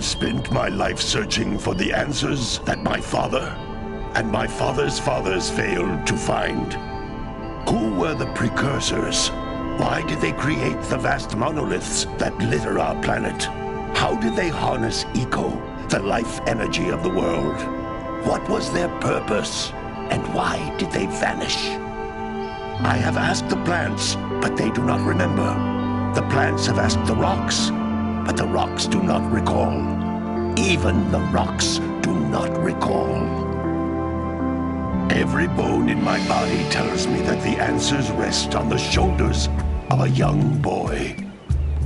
have spent my life searching for the answers that my father and my father's fathers failed to find. Who were the precursors? Why did they create the vast monoliths that litter our planet? How did they harness eco, the life energy of the world? What was their purpose? And why did they vanish? I have asked the plants, but they do not remember. The plants have asked the rocks, but the rocks do not recall. Even the rocks do not recall. Every bone in my body tells me that the answers rest on the shoulders of a young boy.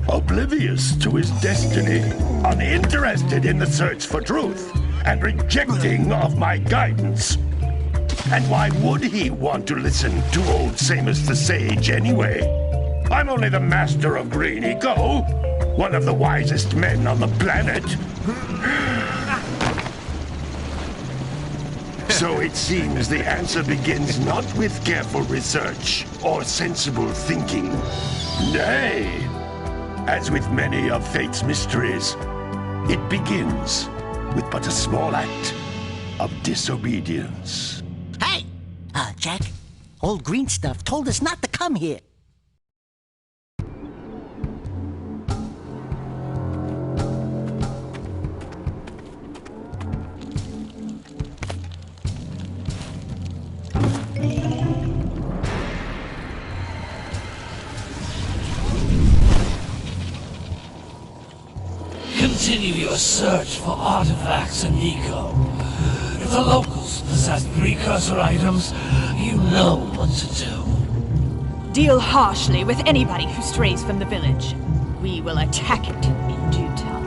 Oblivious to his destiny, uninterested in the search for truth, and rejecting of my guidance. And why would he want to listen to old Samus the Sage anyway? I'm only the master of green eco, one of the wisest men on the planet. So it seems the answer begins not with careful research or sensible thinking. Nay, as with many of fate's mysteries, it begins with but a small act of disobedience. Hey! Jak, old green stuff told us not to come here. Continue your search for artifacts and eco. If the locals possess precursor items, you know what to do. Deal harshly with anybody who strays from the village. We will attack it in due time.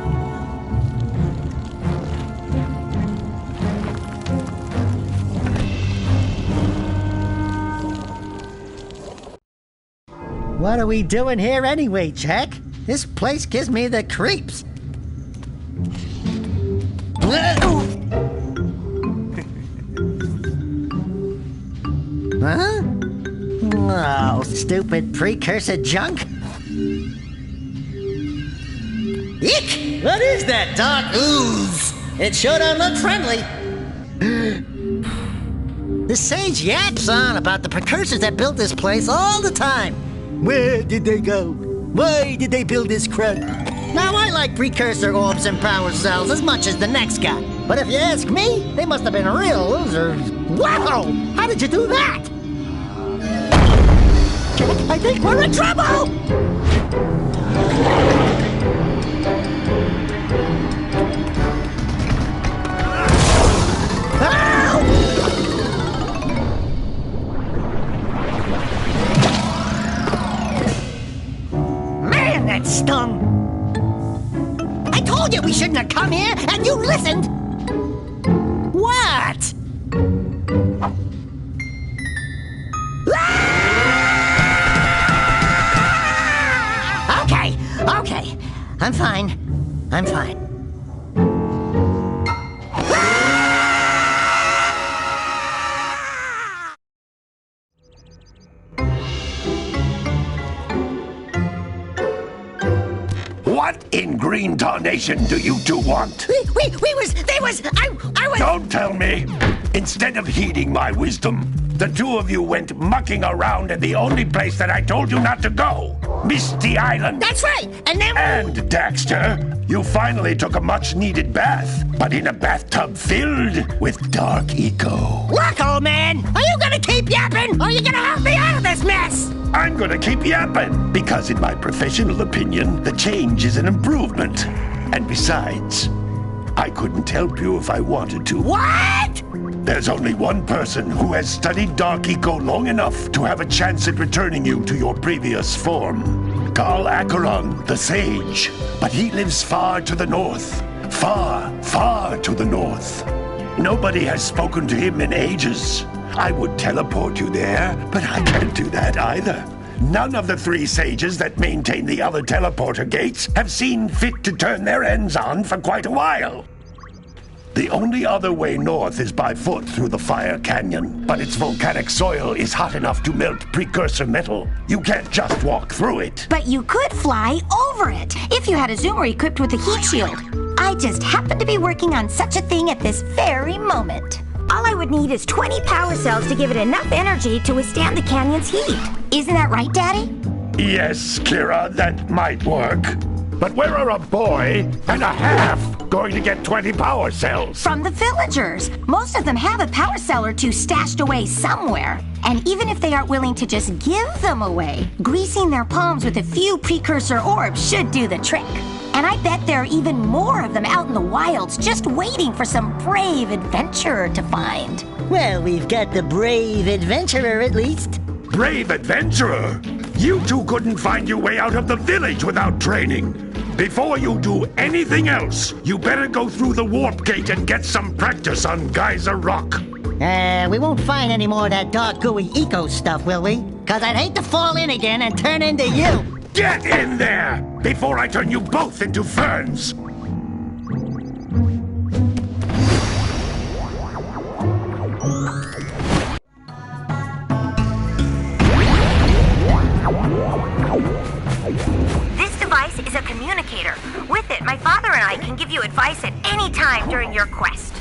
What are we doing here anyway, Jak? This place gives me the creeps. Huh? Oh, stupid precursor junk. Eek! What is that dark ooze? It sure don't look friendly. The sage yaps on about the precursors that built this place all the time. Where did they go? Why did they build this crud? Now, I like precursor orbs and power cells as much as the next guy. But if you ask me, they must have been real losers. Wow! How did you do that? I think we're in trouble! Man, that stung! I told you we shouldn't have come here, and you listened! What? Okay. I'm fine. What in green tarnation do you two want? I was... Don't tell me! Instead of heeding my wisdom, the two of you went mucking around in the only place that I told you not to go! Misty Island! That's right! And then... And, Daxter, you finally took a much-needed bath, but in a bathtub filled with dark eco. Look, old man! Are you gonna keep yapping, or are you gonna help me out of this mess? I'm gonna keep yapping, because in my professional opinion, the change is an improvement. And besides, I couldn't help you if I wanted to. What? There's only one person who has studied Dark Eco long enough to have a chance at returning you to your previous form. Carl Acheron, the Sage. But he lives far to the north. Far, far to the north. Nobody has spoken to him in ages. I would teleport you there, but I can't do that either. None of the three sages that maintain the other teleporter gates have seen fit to turn their ends on for quite a while. The only other way north is by foot through the Fire Canyon, but its volcanic soil is hot enough to melt precursor metal. You can't just walk through it. But you could fly over it, if you had a zoomer equipped with a heat shield. I just happen to be working on such a thing at this very moment. All I would need is 20 power cells to give it enough energy to withstand the canyon's heat. Isn't that right, Daddy? Yes, Kira, that might work. But where are a boy and a half going to get 20 power cells? From the villagers. Most of them have a power cell or two stashed away somewhere. And even if they aren't willing to just give them away, greasing their palms with a few precursor orbs should do the trick. And I bet there are even more of them out in the wilds just waiting for some brave adventurer to find. Well, we've got the brave adventurer at least. Brave adventurer? You two couldn't find your way out of the village without training. Before you do anything else, you better go through the warp gate and get some practice on Geyser Rock. We won't find any more of that dark gooey eco stuff, will we? 'Cause I'd hate to fall in again and turn into you. Get in there before I turn you both into ferns. This device is a communicator. With it, my father and I can give you advice at any time during your quest.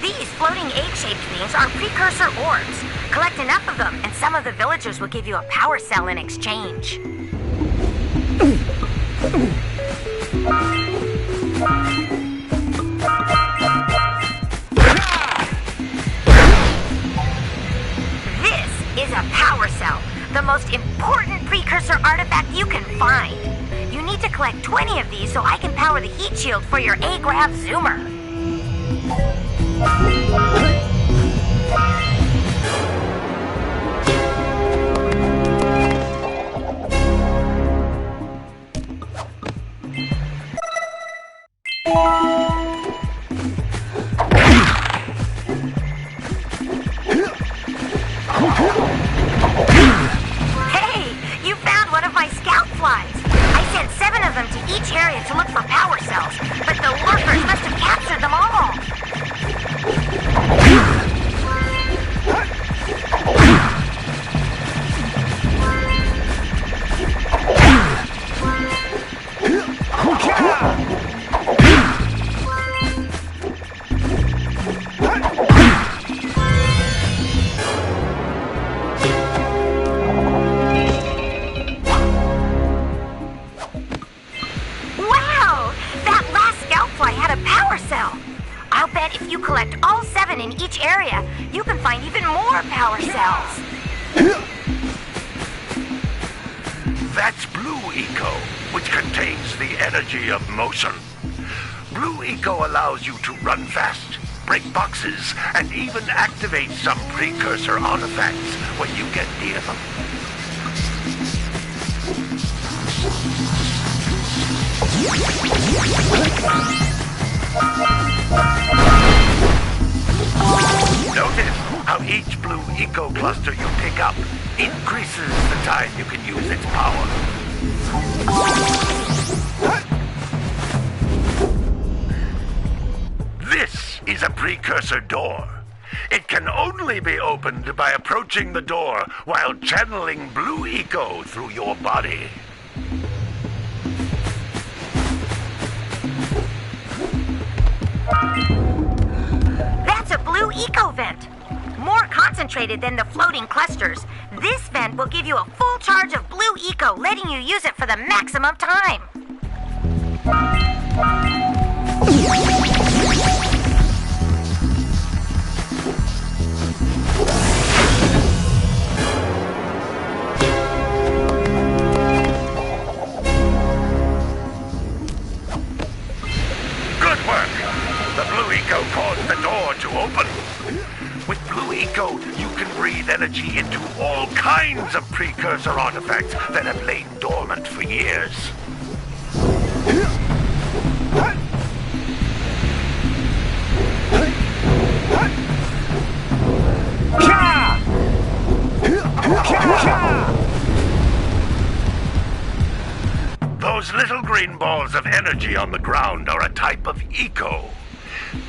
These floating egg-shaped things are precursor orbs. Collect enough of them, and some of the villagers will give you a power cell in exchange. This is a power cell, the most important precursor artifact you can find. You need to collect 20 of these so I can power the heat shield for your A-Grav zoomer. Hey, you found one of my scout flies. I sent 7 of them to each area to look for power cells, but the lurkers must have captured them all. Wow! That last scout fly had a power cell. I'll bet if you collect all 7 in each area, you can find even more power cells. That's Blue Eco, which contains the energy of motion. Blue Eco allows you to run fast, break boxes, and even activate some precursor artifacts when you get near them. Notice how each Blue Eco cluster you pick up increases the time you can use its power. This is a precursor door. It can only be opened by approaching the door while channeling Blue Eco through your body. That's a Blue Eco vent. More concentrated than the floating clusters. This vent will give you a full charge of Blue Eco, letting you use it for the maximum time. Good work! The Blue Eco caused the door to open. With Blue Eco, you can breathe energy into all kinds of precursor artifacts that have lain dormant for years. Those little green balls of energy on the ground are a type of eco.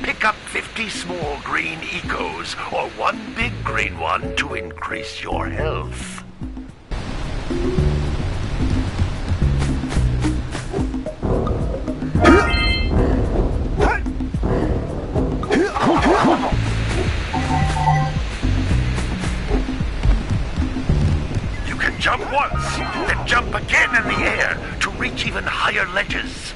Pick up 50 small green ecos or one big green one to increase your health. You can jump once, then jump again in the air to reach even higher ledges.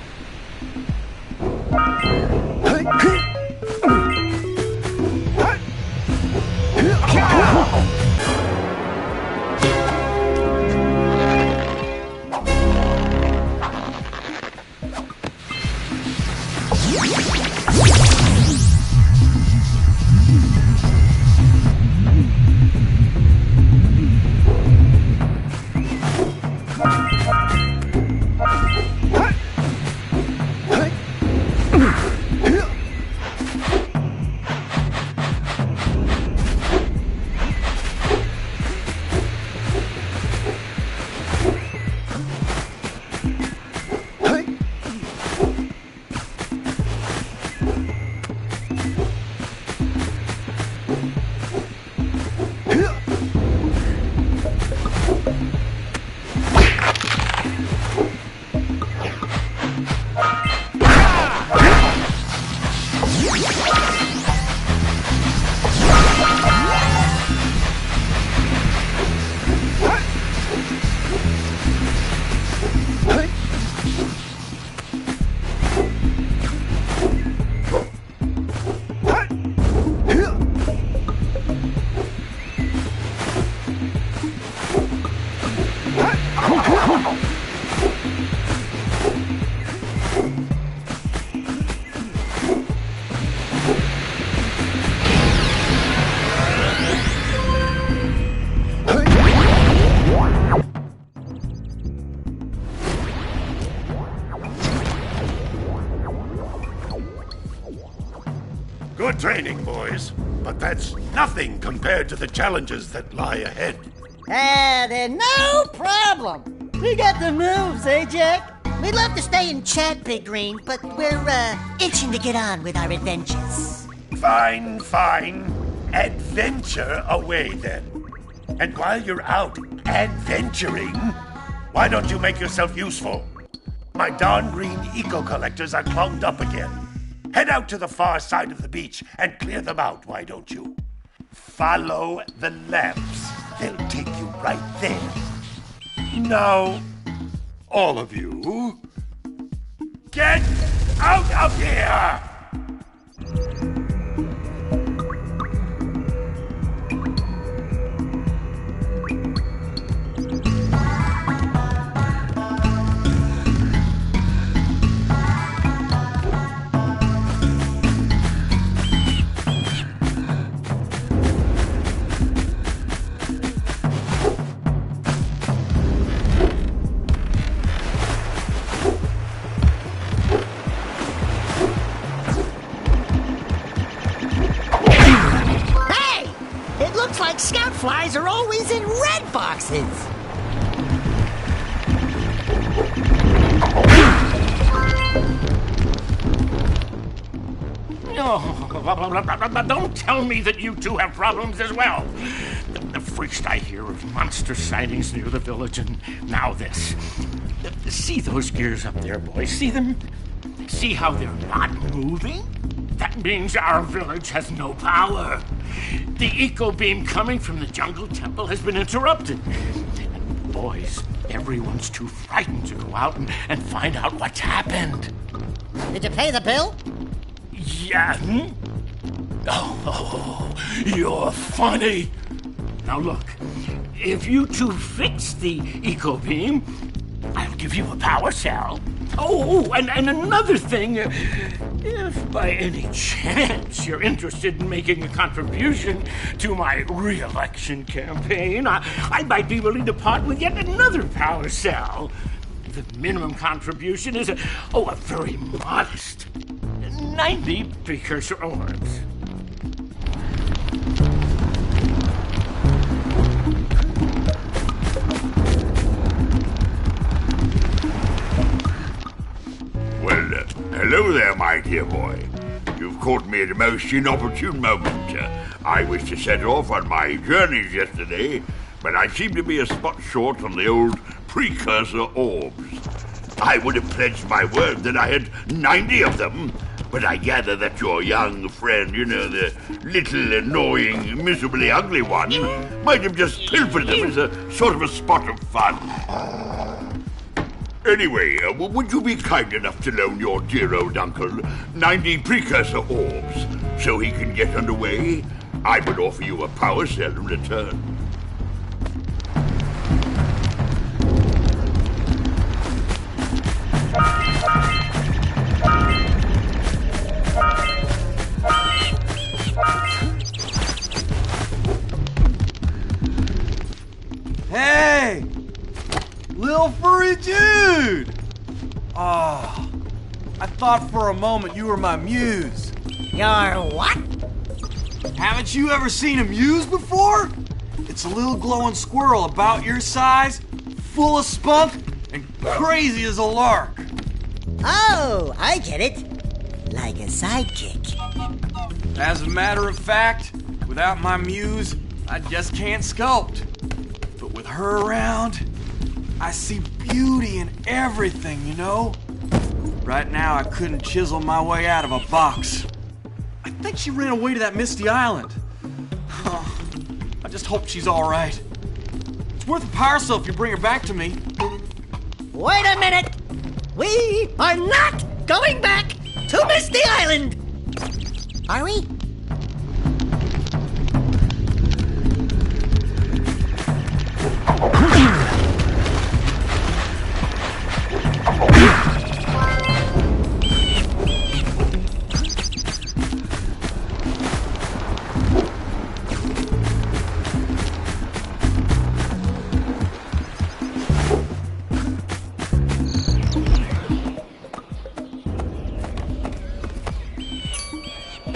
Good training, boys, but that's nothing compared to the challenges that lie ahead. Then no problem. We got the moves, eh, Jack? We'd love to stay and chat, Big Green, but we're itching to get on with our adventures. Fine, fine. Adventure away, then. And while you're out adventuring, why don't you make yourself useful? My darn green eco-collectors are clogged up again. Head out to the far side of the beach and clear them out, why don't you? Follow the lamps. They'll take you right there. Now, all of you, get out of here! Scout flies are always in red boxes. Oh, don't tell me that you two have problems as well. The first I hear of monster sightings near the village, and now this. See those gears up there, boys? See them? See how they're not moving? That means our village has no power. The eco beam coming from the jungle temple has been interrupted. And boys, everyone's too frightened to go out and find out what's happened. Did you pay the bill? Yeah. Oh, you're funny. Now look, if you two fix the eco beam, I'll give you a power cell. Oh, and another thing, if by any chance you're interested in making a contribution to my re-election campaign, I might be willing to part with yet another power cell. The minimum contribution is a very modest 90 precursor orbs. Well, hello there, my dear boy. You've caught me at a most inopportune moment. I was to set off on my journeys yesterday, but I seem to be a spot short on the old precursor orbs. I would have pledged my word that I had 90 of them, but I gather that your young friend, the little, annoying, miserably ugly one, might have just pilfered them as a sort of a spot of fun. Anyway, would you be kind enough to loan your dear old uncle 90 precursor orbs so he can get underway? I would offer you a power cell in return. Hey! Little furry dude! Oh, I thought for a moment you were my muse. Your what? Haven't you ever seen a muse before? It's a little glowing squirrel about your size, full of spunk, and crazy as a lark. Oh, I get it. Like a sidekick. As a matter of fact, without my muse, I just can't sculpt. But with her around, I see beauty in everything, Right now, I couldn't chisel my way out of a box. I think she ran away to that misty island. I just hope she's all right. It's worth a power cell if you bring her back to me. Wait a minute! We are not going back to Misty Island! Are we?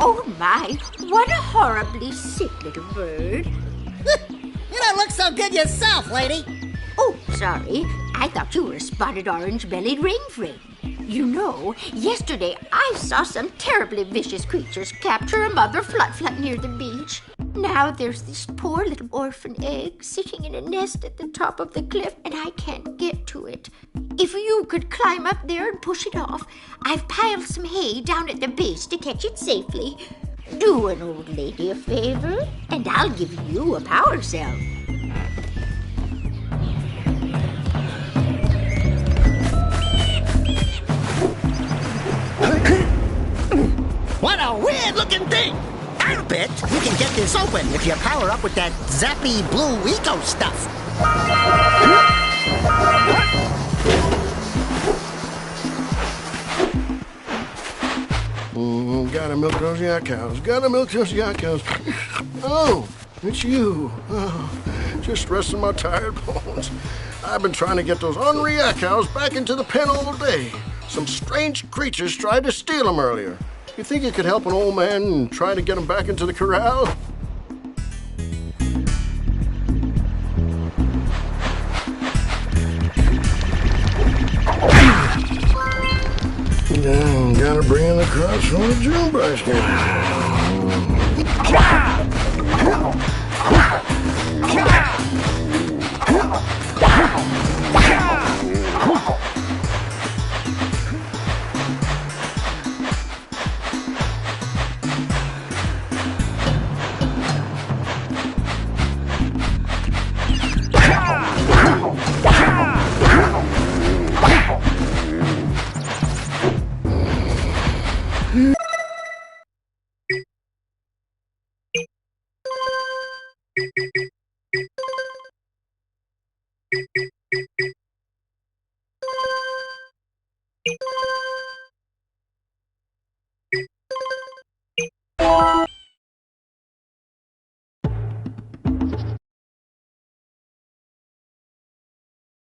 Oh my, what a horribly sick little bird. You don't look so good yourself, lady. Oh, sorry. I thought you were a spotted orange-bellied rainframe. Yesterday I saw some terribly vicious creatures capture a mother flut-flut near the beach. Now there's this poor little orphan egg sitting in a nest at the top of the cliff, and I can't get to it. If you could climb up there and push it off, I've piled some hay down at the base to catch it safely. Do an old lady a favor, and I'll give you a power cell. What a weird-looking thing! I'll bet we can get this open if you power up with that zappy blue eco stuff. Gotta milk those yak cows. Gotta milk those yak cows. Oh, it's you. Oh, just resting my tired bones. I've been trying to get those ornery yak cows back into the pen all day. Some strange creatures tried to steal them earlier. You think you could help an old man and try to get them back into the corral? Yeah, gotta bring in the crops from the June basket.